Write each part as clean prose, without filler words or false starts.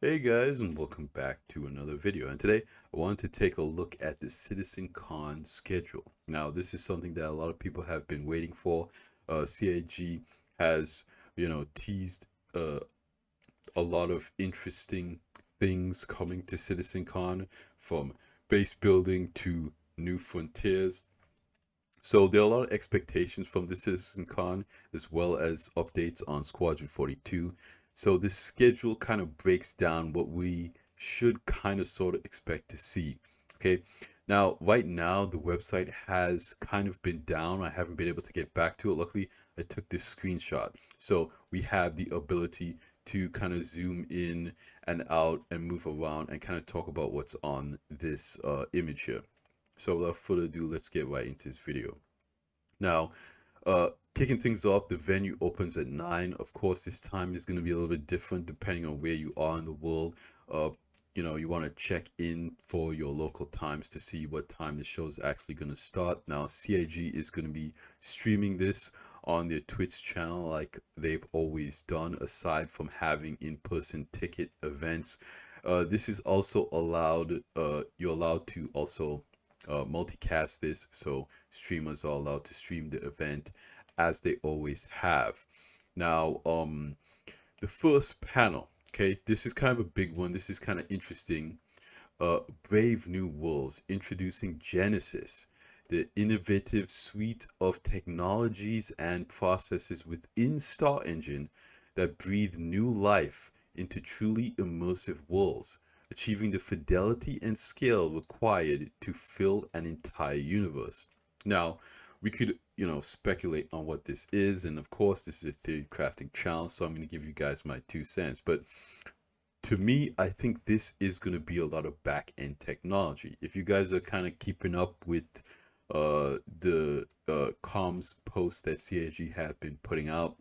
Hey guys, and welcome back to another video. And today I wanted to take a look at the CitizenCon schedule. Now, this is something that a lot of people have been waiting for. CAG has, teased uh, a lot of interesting things coming to CitizenCon, from base building to new frontiers. So there are a lot of expectations from the CitizenCon, as well as updates on Squadron 42. So this schedule kind of breaks down what we should kind of sort of expect to see. Okay. Now, right now, the website has kind of been down. I haven't been able to get back to it. Luckily, I took this screenshot. So we have the ability to kind of zoom in and out and move around and kind of talk about what's on this image here. So without further ado, let's get right into this video. Now, kicking things off, the venue opens at 9. Of course, this time is going to be a little bit different depending on where you are in the world. Uh, you want to check in for your local times to see what time the show is actually going to start. Now, CIG is going to be streaming this on their Twitch channel like they've always done, aside from having in-person ticket events. This is also allowed, you're allowed to also multicast this, so streamers are allowed to stream the event as they always have. Now, the first panel, okay, this is kind of a big one. This is kind of interesting. Brave New Worlds, introducing Genesis, the innovative suite of technologies and processes within Star Engine that breathe new life into truly immersive worlds, achieving the fidelity and scale required to fill an entire universe. Now, we could, speculate on what this is, and of course, this is a theory crafting channel, so I'm going to give you guys my 2 cents. But to me, I think this is going to be a lot of back end technology. If you guys are kind of keeping up with the comms posts that CAG have been putting out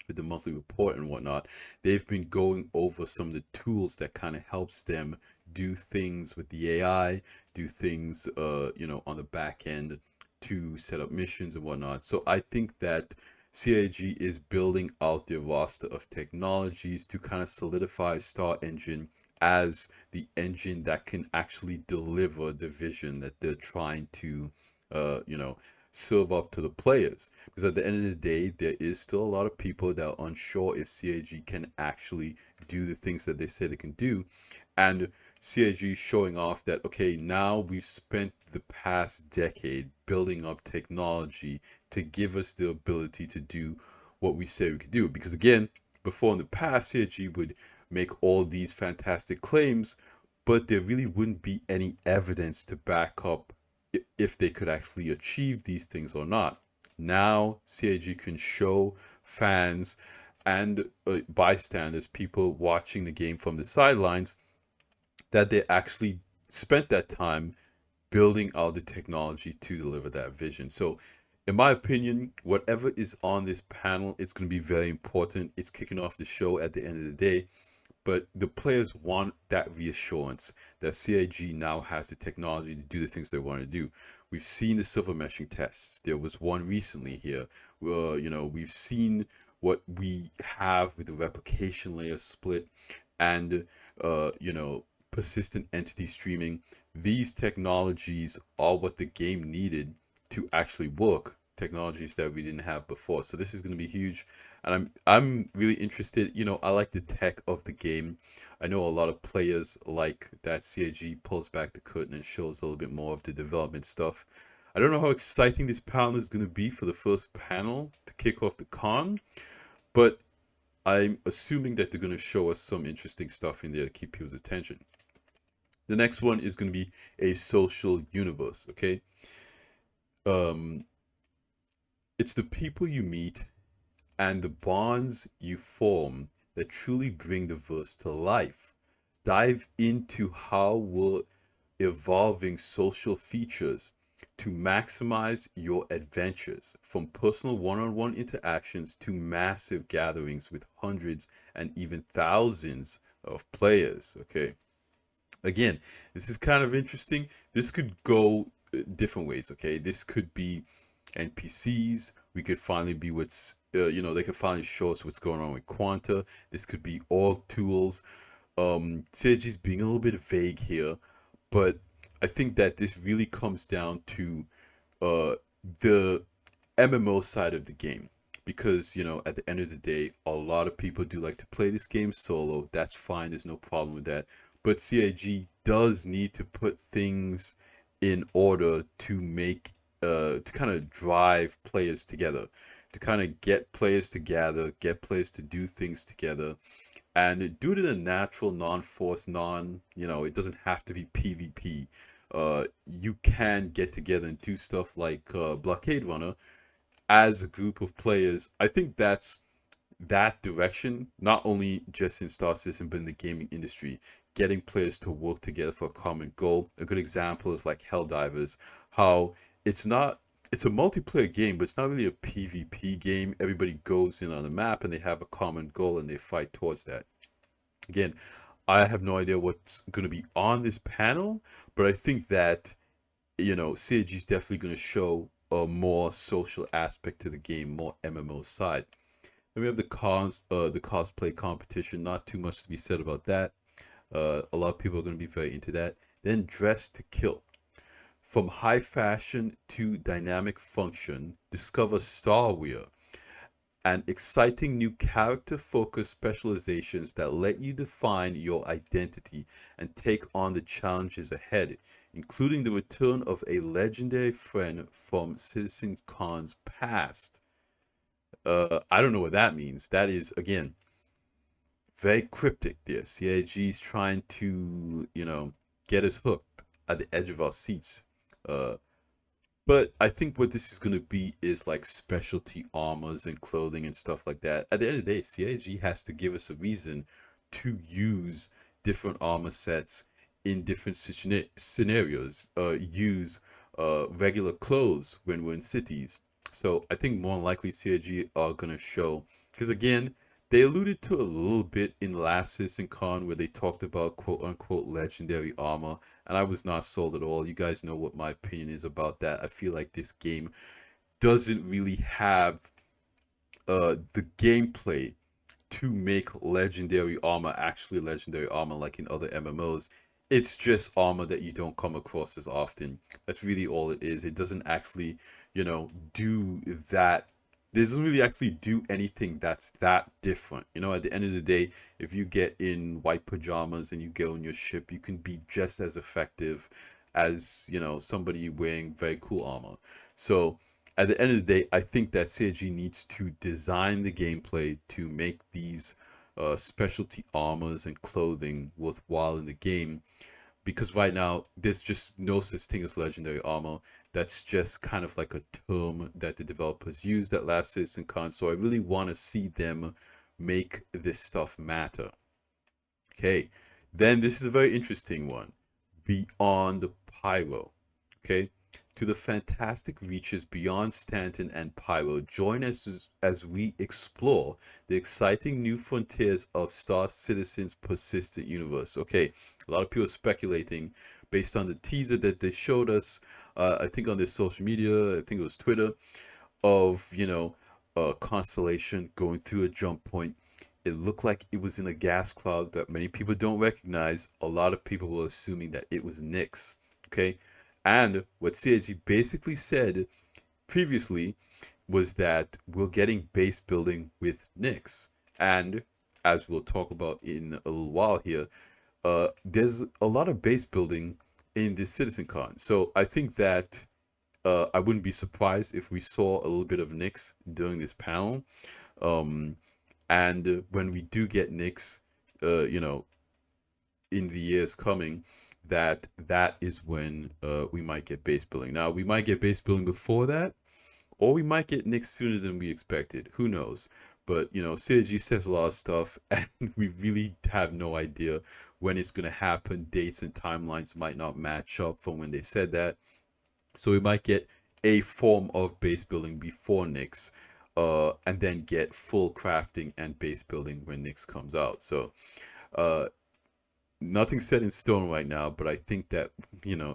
with the monthly report and whatnot, they've been going over some of the tools that kind of helps them do things with the AI, do things, on the back end to set up missions and whatnot. So I think that CIG is building out their roster of technologies to kind of solidify Star Engine as the engine that can actually deliver the vision that they're trying to, serve up to the players. Because at the end of the day, there is still a lot of people that are unsure if CIG can actually do the things that they say they can do. And CIG showing off that, okay, now we've spent the past decade building up technology to give us the ability to do what we say we could do. Because again, before in the past, CIG would make all these fantastic claims, but there really wouldn't be any evidence to back up if they could actually achieve these things or not. Now, CIG can show fans and bystanders, people watching the game from the sidelines, that they actually spent that time building out the technology to deliver that vision. So, in my opinion, whatever is on this panel, it's going to be very important. It's kicking off the show at the end of the day. But the players want that reassurance that CIG now has the technology to do the things they want to do. We've seen the silver meshing tests. There was one recently here where, we've seen what we have with the replication layer split and, persistent entity streaming. These technologies are what the game needed to actually work, technologies that we didn't have before. So this is going to be huge, and I'm really interested. I like the tech of the game. I know a lot of players like that CIG pulls back the curtain and shows a little bit more of the development stuff. I don't know how exciting this panel is going to be for the first panel to kick off the con, but I'm assuming that they're going to show us some interesting stuff in there to keep people's attention. The next one is going to be a social universe, okay? Um, it's the people you meet and the bonds you form that truly bring the verse to life. Dive into how we're evolving social features to maximize your adventures, from personal one on one interactions to massive gatherings with hundreds and even thousands of players. Okay. Again, this is kind of interesting. This could go different ways. Okay. This could be NPCs. We could finally be what's, they could finally show us what's going on with Quanta. This could be org tools. CIG's being a little bit vague here, but I think that this really comes down to uh the MMO side of the game. Because, at the end of the day, a lot of people do like to play this game solo. That's fine, there's no problem with that. But CIG does need to put things in order to make to kind of drive players together, to kind of get players together, get players to do things together, and do it in a natural, non-forced, it doesn't have to be PvP. You can get together and do stuff like Blockade Runner as a group of players. I think that's that direction, not only just in Star Citizen, but in the gaming industry, getting players to work together for a common goal. A good example is like Helldivers, how it's not it's a multiplayer game, but it's not really a PvP game. Everybody goes in on the map and they have a common goal and they fight towards that. Again, I have no idea what's going to be on this panel, but I think that CIG is definitely going to show a more social aspect to the game, more MMO side. Then we have the cosplay competition. Not too much to be said about that. A lot of people are going to be very into that. Then Dress to Kill. From high fashion to dynamic function, discover Starwear, and exciting new character-focused specializations that let you define your identity and take on the challenges ahead, including the return of a legendary friend from CitizenCon's past. I don't know what that means. That is, again, very cryptic there. CIG's trying to, get us hooked at the edge of our seats. Uh, but I think what this is going to be is like specialty armors and clothing and stuff like that. At the end of the day, CIG has to give us a reason to use different armor sets in different scenarios. Use regular clothes when we're in cities. So I think more than likely CIG are going to show, because again, they alluded to a little bit in last Citizen Con where they talked about quote unquote legendary armor, and I was not sold at all. You guys know what my opinion is about that. I feel like this game doesn't really have the gameplay to make legendary armor actually legendary armor like in other MMOs. It's just armor that you don't come across as often. That's really all it is. It doesn't actually, do that. It doesn't really actually do anything that's that different. At the end of the day, if you get in white pajamas and you go on your ship, you can be just as effective as, somebody wearing very cool armor. So at the end of the day, I think that CIG needs to design the gameplay to make these specialty armors and clothing worthwhile in the game. Because right now, there's just no such thing as legendary armor. That's just kind of like a term that the developers used at last Citizen Con. So I really want to see them make this stuff matter. Okay, then this is a very interesting one. Beyond Pyro. Okay, to the fantastic reaches beyond Stanton and Pyro, join us as we explore the exciting new frontiers of Star Citizen's persistent universe. Okay, a lot of people speculating based on the teaser that they showed us, I think on their social media, I think it was Twitter, of, a constellation going through a jump point. It looked like it was in a gas cloud that many people don't recognize. A lot of people were assuming that it was Nyx. Okay, and what CIG basically said previously was that we're getting base building with Nyx. And as we'll talk about in a little while here, there's a lot of base building in this CitizenCon. So I think that I wouldn't be surprised if we saw a little bit of Nyx during this panel. And when we do get Nyx, in the years coming, that is when we might get base building. Now, we might get base building before that, or we might get Nyx sooner than we expected. Who knows? But, CIG says a lot of stuff, and we really have no idea when it's going to happen. Dates and timelines might not match up from when they said that. So we might get a form of base building before Nyx, and then get full crafting and base building when Nyx comes out. So, nothing set in stone right now, but I think that,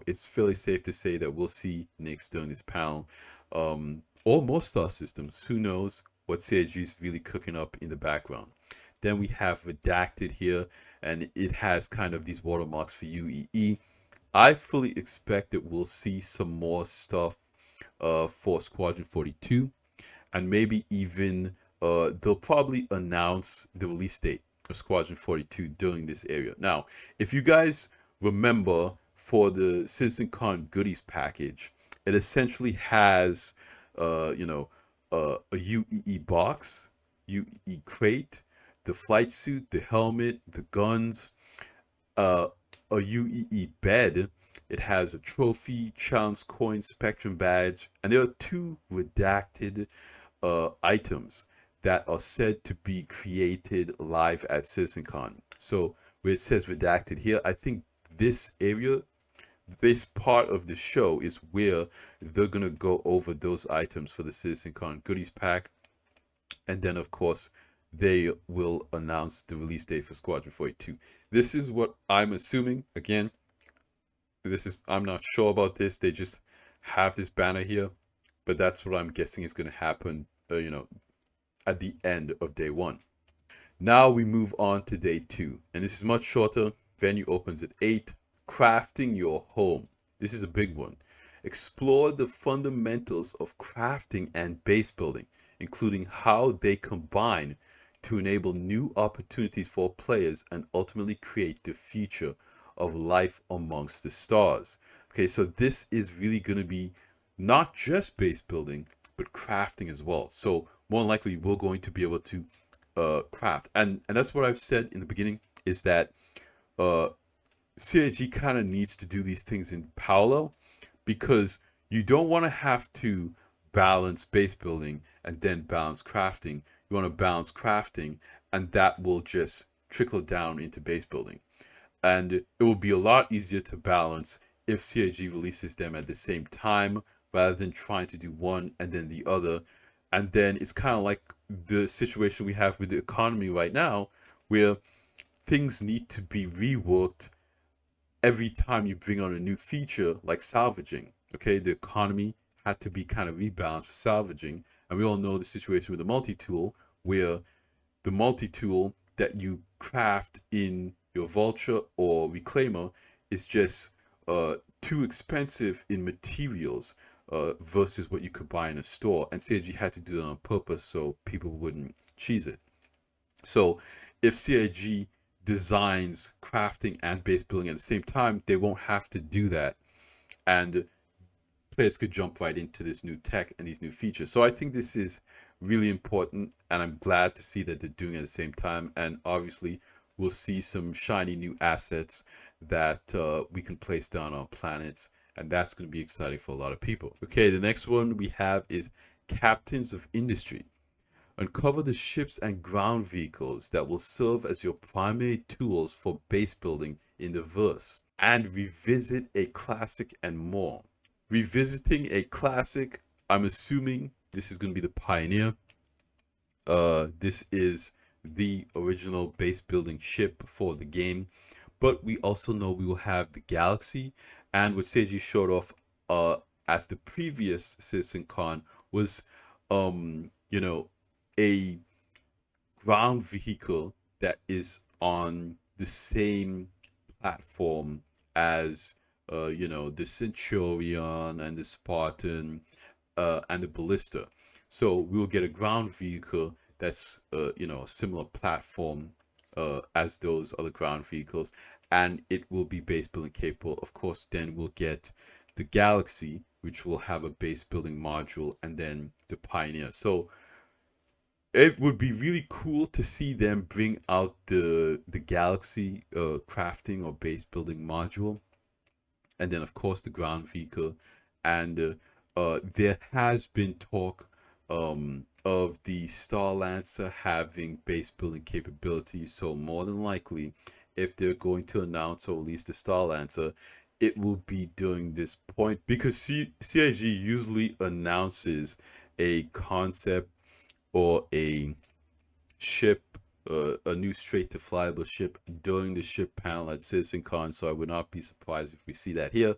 it's fairly safe to say that we'll see Nyx during this panel, or more star systems. Who knows what CIG is really cooking up in the background. Then we have redacted here, and it has kind of these watermarks for UEE. I fully expect that we'll see some more stuff for Squadron 42, and maybe even they'll probably announce the release date of Squadron 42 during this area. Now, if you guys remember, for the CitizenCon goodies package, it essentially has, a UEE box, UEE crate, the flight suit, the helmet, the guns, uh, a UEE bed. It has a trophy, challenge coin, spectrum badge, and there are two redacted items that are said to be created live at CitizenCon. So where it says redacted here, I think this area, this part of the show is where they're gonna go over those items for the CitizenCon goodies pack, and then of course they will announce the release date for Squadron 42. This is what I'm assuming. Again, I'm not sure about this. They just have this banner here, but that's what I'm guessing is going to happen, at the end of day one. Now we move on to day two, and this is much shorter. Venue opens at 8. Crafting your home. This is a big one. Explore the fundamentals of crafting and base building, including how they combine to enable new opportunities for players and ultimately create the future of life amongst the stars. Okay, so this is really going to be not just base building, but crafting as well. So more than likely, we're going to be able to craft, and that's what I've said in the beginning, is that CIG kind of needs to do these things in parallel, because you don't want to have to balance base building and then balance crafting. You want to balance crafting, and that will just trickle down into base building. And it will be a lot easier to balance if CIG releases them at the same time, rather than trying to do one and then the other. And then it's kind of like the situation we have with the economy right now, where things need to be reworked every time you bring on a new feature, like salvaging. Okay, the economy had to be kind of rebalanced for salvaging, and we all know the situation with the multi-tool, where the multi-tool that you craft in your vulture or reclaimer is just too expensive in materials versus what you could buy in a store, and CIG had to do it on purpose so people wouldn't cheese it. So if CIG designs crafting and base building at the same time, they won't have to do that, and players could jump right into this new tech and these new features. So I think this is really important, and I'm glad to see that they're doing it at the same time. And obviously we'll see some shiny new assets that we can place down on planets, and that's going to be exciting for a lot of people. Okay, the next one we have is Captains of Industry. Uncover the ships and ground vehicles that will serve as your primary tools for base building in the verse, and revisit a classic and more. Revisiting a classic, I'm assuming this is going to be the Pioneer. This is the original base building ship for the game, but we also know we will have the Galaxy, and what Seiji showed off at the previous CitizenCon was a ground vehicle that is on the same platform as the Centurion and the Spartan and the Ballista. So we'll get a ground vehicle that's a similar platform as those other ground vehicles, and it will be base building capable. Of course, then we'll get the Galaxy, which will have a base building module, and then the Pioneer. So it would be really cool to see them bring out the Galaxy crafting or base building module, and then of course the ground vehicle. And there has been talk of the Star Lancer having base building capabilities. So more than likely, if they're going to announce or release the Star Lancer, it will be during this point, because CIG usually announces a concept or a ship, a new straight to flyable ship during the ship panel at CitizenCon. So I would not be surprised if we see that here,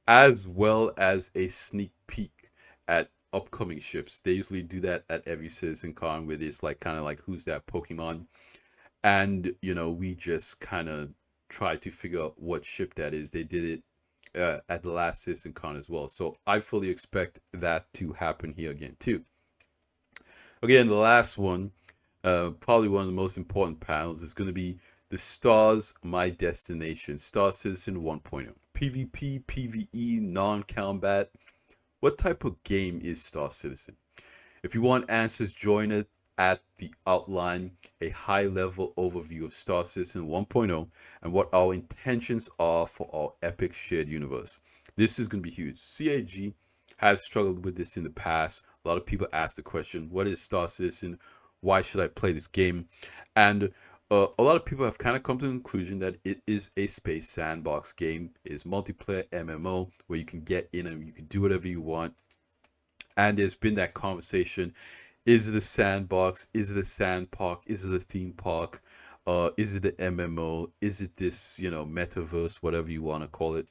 as well as a sneak peek at upcoming ships. They usually do that at every CitizenCon, where it's like kind of like who's that Pokemon. and we just kind of tried to figure out what ship that is. They did it at the last Citizen Con as well, so I fully expect that to happen here again too. Again, the last one, probably one of the most important panels, is going to be the Stars My Destination, Star Citizen 1.0. PvP, PvE, non-combat. What type of game is Star Citizen? If you want answers, join it at the outline, a high-level overview of Star Citizen 1.0 and what our intentions are for our epic shared universe. This is going to be huge. CAG has struggled with this in the past. A lot of people ask the question, what is Star Citizen? Why should I play this game? And a lot of people have kind of come to the conclusion that it is a space sandbox game. It is multiplayer MMO where you can get in and you can do whatever you want. And there's been that conversation: is it a sandbox? Is it a sand park? Is it a theme park? Is it an MMO? Is it this, metaverse, whatever you want to call it?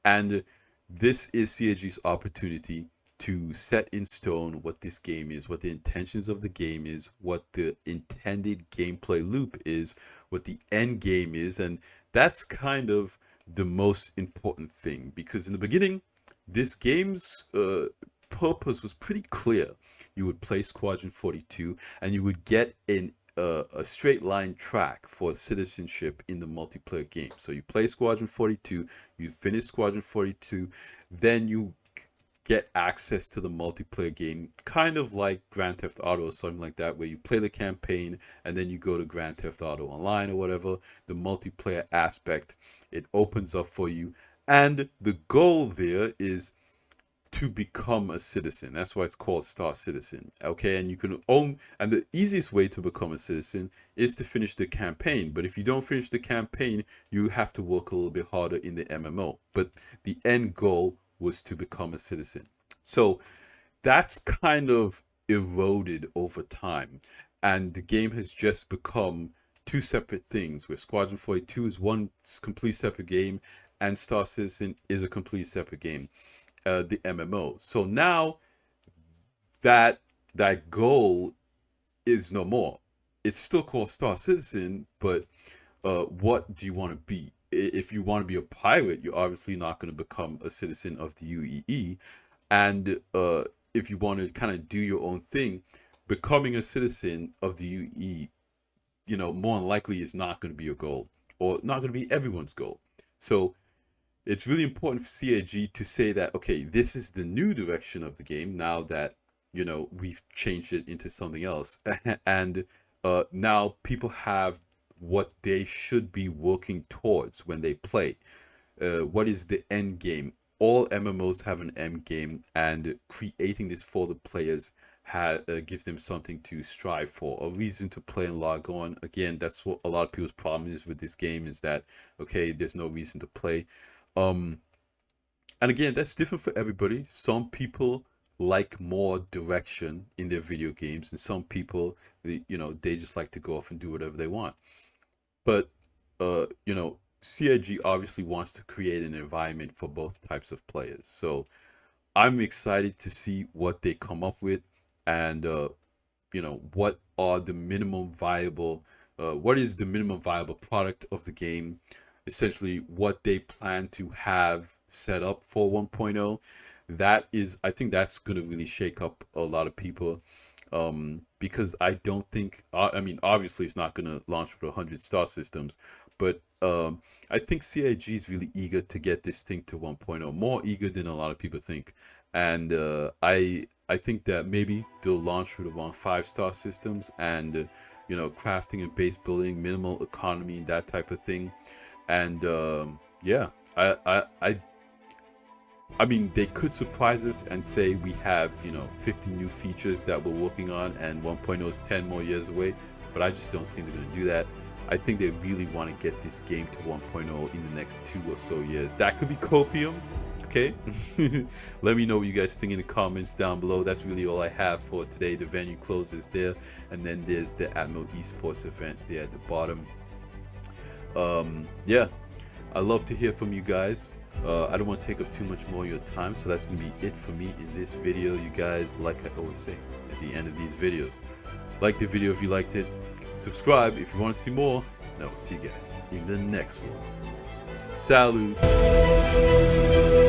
And this is CAG's opportunity to set in stone what this game is, what the intentions of the game is, what the intended gameplay loop is, what the end game is. And that's kind of the most important thing, because in the beginning, this game's purpose was pretty clear. You would play Squadron 42 and you would get a straight line track for citizenship in the multiplayer game. So you play Squadron 42, you finish Squadron 42, then you get access to the multiplayer game, kind of like Grand Theft Auto or something like that, where you play the campaign and then you go to Grand Theft Auto Online or whatever. The multiplayer aspect, it opens up for you, and the goal there is to become a citizen. That's why it's called Star Citizen. Okay, and you can own, and the easiest way to become a citizen is to finish the campaign. But if you don't finish the campaign, you have to work a little bit harder in the MMO. But the end goal was to become a citizen. So that's kind of eroded over time, and the game has just become two separate things, where Squadron 42 is one complete separate game and Star Citizen is a complete separate game, the MMO. So now that goal is no more. It's still called Star Citizen, but what do you want to be? If you want to be a pirate, you're obviously not going to become a citizen of the UEE. And if you want to kind of do your own thing, becoming a citizen of the UEE, more than likely is not going to be your goal, or not going to be everyone's goal. So it's really important for CAG to say that, okay, this is the new direction of the game now that, we've changed it into something else. And now people have what they should be working towards when they play. What is the end game? All MMOs have an end game, and creating this for the players gives them something to strive for, a reason to play and log on. Again, that's what a lot of people's problem is with this game, is that, okay, there's no reason to play. And again, that's different for everybody. Some people like more direction in their video games, and some people, they just like to go off and do whatever they want. But CIG obviously wants to create an environment for both types of players. So I'm excited to see what they come up with, and what are the minimum viable what is the minimum viable product of the game, essentially what they plan to have set up for 1.0. I think that's going to really shake up a lot of people, because I don't think, I mean, obviously it's not going to launch with 100 star systems, but I think CIG is really eager to get this thing to 1.0, more eager than a lot of people think. And I think that maybe they'll launch with around 5-star systems, and crafting and base building, minimal economy, and that type of thing. And yeah, I mean, they could surprise us and say we have 50 new features that we're working on, and 1.0 is 10 more years away. But I just don't think they're going to do that. I think they really want to get this game to 1.0 in the next 2 or so years. That could be copium. Okay. Let me know what you guys think in the comments down below. That's really all I have for today. The venue closes there, and then there's the Admiral Esports event there at the bottom. Yeah, I love to hear from you guys. I don't want to take up too much more of your time, so that's gonna be it for me in this video. You guys, like I always say at the end of these videos, like the video if you liked it, subscribe if you want to see more, and I will see you guys in the next one. Salud.